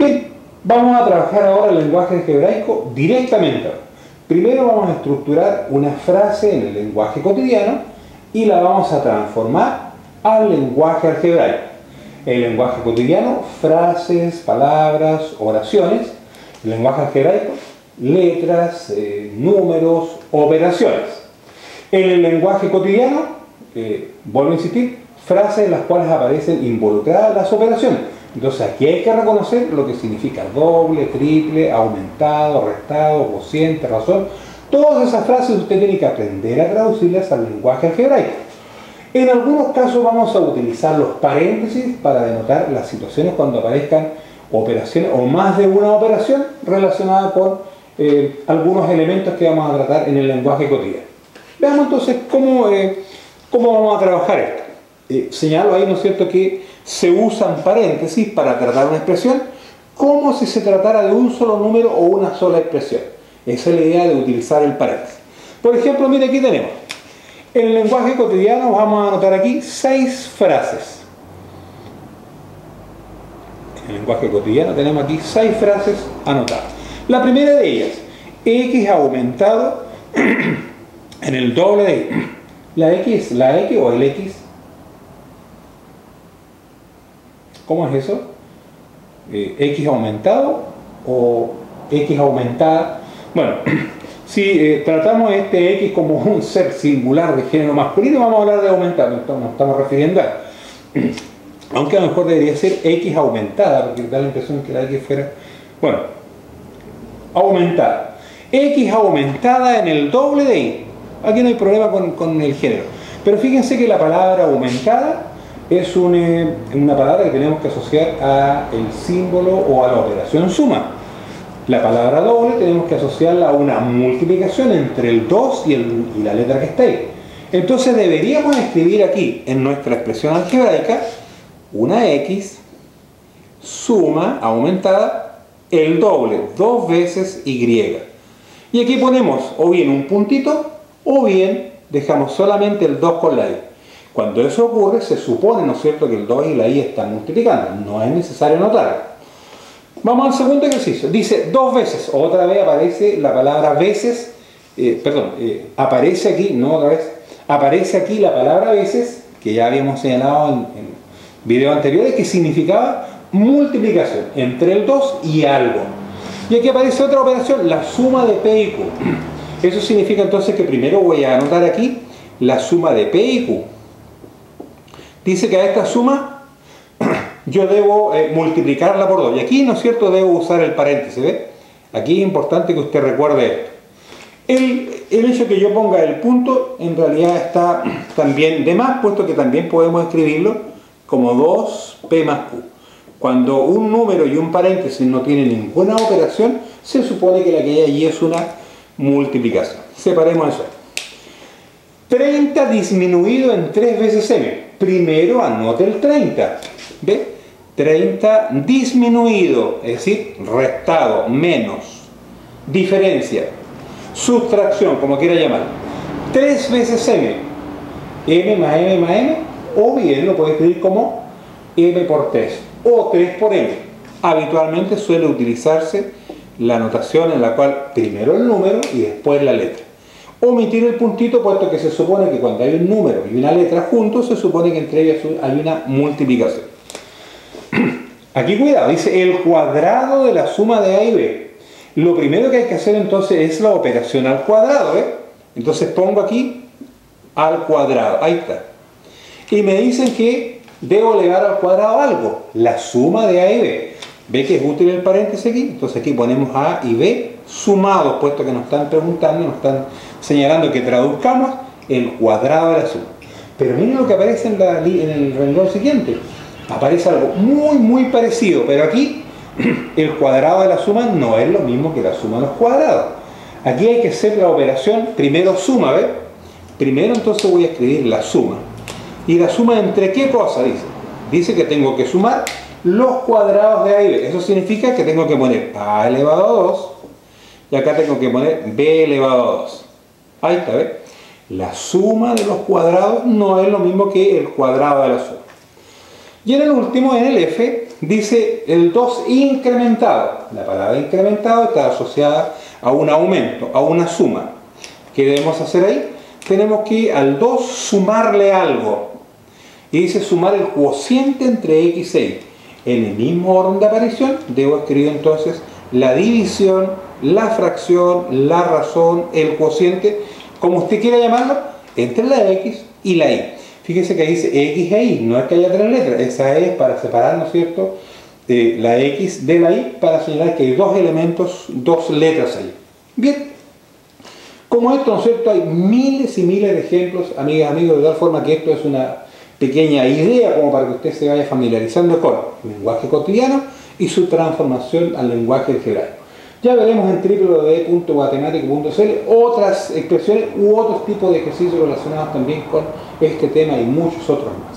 Bien, vamos a trabajar ahora el lenguaje algebraico directamente. Primero vamos a estructurar una frase en el lenguaje cotidiano y la vamos a transformar al lenguaje algebraico. El lenguaje cotidiano, frases, palabras, oraciones. El lenguaje algebraico, letras, números, operaciones. En el lenguaje cotidiano, vuelvo a insistir, frases en las cuales aparecen involucradas las operaciones. Entonces aquí hay que reconocer lo que significa doble, triple, aumentado, restado, cociente, razón. Todas esas frases usted tiene que aprender a traducirlas al lenguaje algebraico. En algunos casos vamos a utilizar los paréntesis para denotar las situaciones cuando aparezcan operaciones o más de una operación relacionada con algunos elementos que vamos a tratar en el lenguaje cotidiano. Veamos entonces cómo vamos a trabajar esto. Señalo ahí, ¿no es cierto?, que se usan paréntesis para tratar una expresión como si se tratara de un solo número o una sola expresión. Esa es la idea de utilizar el paréntesis. Por ejemplo, mire, aquí tenemos. En el lenguaje cotidiano vamos a anotar aquí 6 frases. En el lenguaje cotidiano tenemos aquí 6 frases anotadas. La primera de ellas, X aumentado en el doble de Y. ¿La X o el X? ¿Cómo es eso? ¿X aumentado o X aumentada? Bueno, si tratamos este X como un ser singular de género masculino, vamos a hablar de aumentado, nos estamos refiriendo a... Aunque a lo mejor debería ser X aumentada, porque da la impresión que la X fuera... Bueno, aumentada. X aumentada en el doble de Y. Aquí no hay problema con el género. Pero fíjense que la palabra aumentada es una palabra que tenemos que asociar al símbolo o a la operación suma. La palabra doble tenemos que asociarla a una multiplicación entre el 2 y la letra que está ahí. Entonces deberíamos escribir aquí, en nuestra expresión algebraica, una X suma aumentada el doble, 2 veces Y. Y aquí ponemos o bien un puntito o bien dejamos solamente el 2 con la Y. Cuando eso ocurre, se supone, ¿no es cierto?, que el 2 y la Y están multiplicando. No es necesario anotarlo. Vamos al segundo ejercicio. Dice 2 veces. Otra vez aparece la palabra veces. Aparece aquí, no otra vez. Aparece aquí la palabra veces, que ya habíamos señalado en videos anteriores, que significaba multiplicación entre el 2 y algo. Y aquí aparece otra operación, la suma de P y Q. Eso significa entonces que primero voy a anotar aquí la suma de P y Q. Dice que a esta suma yo debo multiplicarla por 2. Y aquí, ¿no es cierto?, debo usar el paréntesis. ¿Ve? Aquí es importante que usted recuerde esto. El hecho de que yo ponga el punto en realidad está también de más, puesto que también podemos escribirlo como 2P más Q. Cuando un número y un paréntesis no tienen ninguna operación, se supone que la que hay allí es una multiplicación. Separemos eso. 30 disminuido en 3 veces M. Primero anote el 30. ¿Ve? 30 disminuido, es decir, restado, menos, diferencia, sustracción, como quiera llamar. 3 veces M. M más M más M, o bien lo puede escribir como M por 3, o 3 por M. Habitualmente suele utilizarse la notación en la cual primero el número y después la letra. Omitir el puntito, puesto que se supone que cuando hay un número y una letra juntos, se supone que entre ellas hay una multiplicación. Aquí cuidado, dice el cuadrado de la suma de A y B. Lo primero que hay que hacer entonces es la operación al cuadrado, ¿eh? Entonces pongo aquí al cuadrado, ahí está. Y me dicen que debo elevar al cuadrado algo, la suma de A y B. ¿Ve que es útil el paréntesis aquí? Entonces aquí ponemos A y B sumados, puesto que nos están preguntando, nos están señalando que traduzcamos el cuadrado de la suma. Pero miren lo que aparece en el renglón siguiente. Aparece algo muy parecido, pero aquí el cuadrado de la suma no es lo mismo que la suma de los cuadrados. Aquí hay que hacer la operación primero suma, ¿ves? Primero entonces voy a escribir la suma. ¿Y la suma entre qué cosa? Dice que tengo que sumar los cuadrados de A y B. Eso significa que tengo que poner A elevado a 2 y acá tengo que poner B elevado a 2. Ahí está, ¿ves? La suma de los cuadrados no es lo mismo que el cuadrado de la suma. Y en el último, en el F, dice el 2 incrementado. La palabra incrementado está asociada a un aumento, a una suma. ¿Qué debemos hacer ahí? Tenemos que al 2 sumarle algo. Y dice sumar el cociente entre x e y. En el mismo orden de aparición, debo escribir entonces la división, la fracción, la razón, el cociente, como usted quiera llamarlo, entre la x y la y. Fíjese que dice x e y, no es que haya tres letras, esa es para separar, ¿no es cierto?, la x de la y, para señalar que hay dos elementos, dos letras ahí. Bien, como esto, ¿no es cierto?, hay miles y miles de ejemplos, amigas, amigos, de tal forma que esto es una pequeña idea como para que usted se vaya familiarizando con el lenguaje cotidiano y su transformación al lenguaje algebraico. Ya veremos en www.guatemático.cl otras expresiones u otros tipos de ejercicios relacionados también con este tema y muchos otros más.